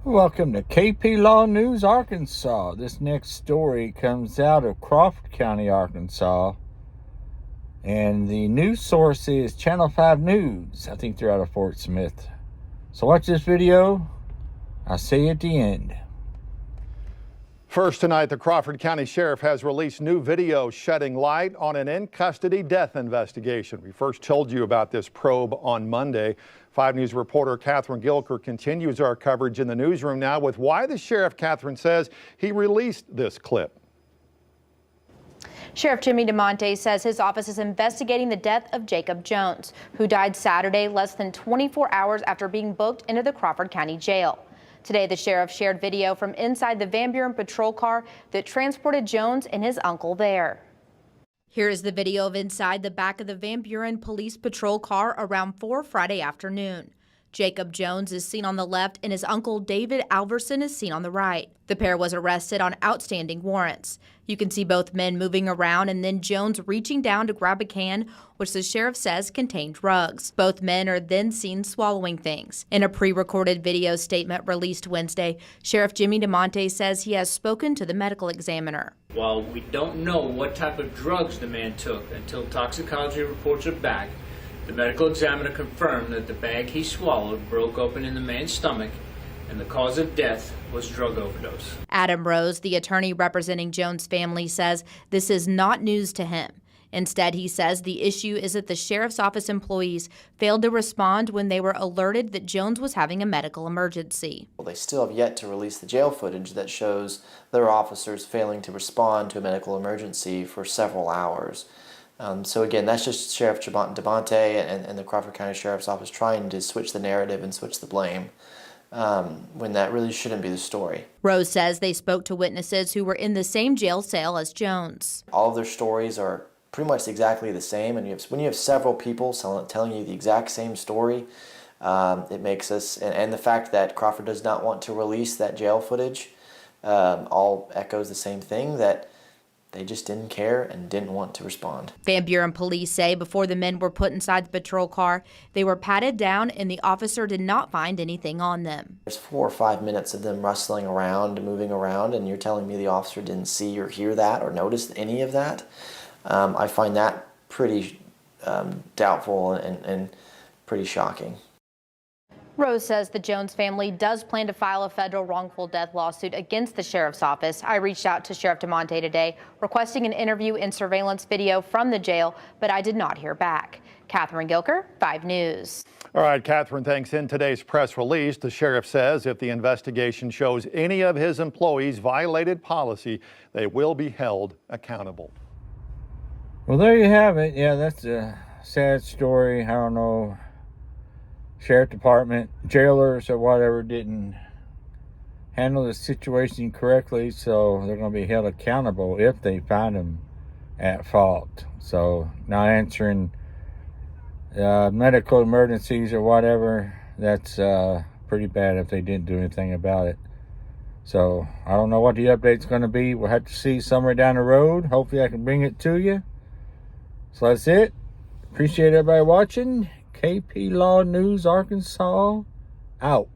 Welcome to KP Law News, Arkansas. This next story comes out of Crawford County, Arkansas. And the news source is Channel 5 News. I think they're out of Fort Smith. So watch this video. I'll see you at the end. First tonight, the Crawford County Sheriff has released new video shedding light on an in-custody death investigation. We first told you about this probe on Monday. 5 News reporter Catherine Gilker continues our coverage in the newsroom now with why the sheriff, Catherine, says he released this clip. Sheriff Jimmy DeMonte says his office is investigating the death of Jacob Jones, who died Saturday less than 24 hours after being booked into the Crawford County Jail. Today, the sheriff shared video from inside the Van Buren patrol car that transported Jones and his uncle there. Here is the video of inside the back of the Van Buren police patrol car around 4 Friday afternoon. Jacob Jones is seen on the left and his uncle David Alverson is seen on the right. The pair was arrested on outstanding warrants. You can see both men moving around and then Jones reaching down to grab a can, which the sheriff says contained drugs. Both men are then seen swallowing things. In a pre-recorded video statement released Wednesday, Sheriff Jimmy DeMonte says he has spoken to the medical examiner. While we don't know what type of drugs the man took until toxicology reports are back, the medical examiner confirmed that the bag he swallowed broke open in the man's stomach and the cause of death was drug overdose. Adam Rose, the attorney representing Jones' family, says this is not news to him. Instead, he says the issue is that the sheriff's office employees failed to respond when they were alerted that Jones was having a medical emergency. Well, they still have yet to release the jail footage that shows their officers failing to respond to a medical emergency for several hours. So again, that's just Sheriff DeMonte and the Crawford County Sheriff's Office trying to switch the narrative and switch the blame when that really shouldn't be the story. Rose says they spoke to witnesses who were in the same jail cell as Jones. All of their stories are pretty much exactly the same, and when you have several people telling you the exact same story, it makes us, and the fact that Crawford does not want to release that jail footage all echoes the same thing, that they just didn't care and didn't want to respond. Van Buren police say before the men were put inside the patrol car, they were patted down and the officer did not find anything on them. There's 4 or 5 minutes of them rustling around, moving around, and you're telling me the officer didn't see or hear that or notice any of that? I find that pretty doubtful and pretty shocking. Rose says the Jones family does plan to file a federal wrongful death lawsuit against the sheriff's office. I reached out to Sheriff DeMonte today requesting an interview and surveillance video from the jail, but I did not hear back. Catherine Gilker, 5 News. All right, Catherine, thanks. In today's press release, the sheriff says if the investigation shows any of his employees violated policy, they will be held accountable. Well, there you have it. Yeah, that's a sad story. I don't know. Sheriff Department, jailers or whatever didn't handle the situation correctly, so they're going to be held accountable if they find them at fault. So not answering medical emergencies or whatever, that's pretty bad if they didn't do anything about it. So I don't know what the update's going to be. We'll have to see somewhere down the road. Hopefully I can bring it to you. So that's it. Appreciate everybody watching. KP Law News, Arkansas, out.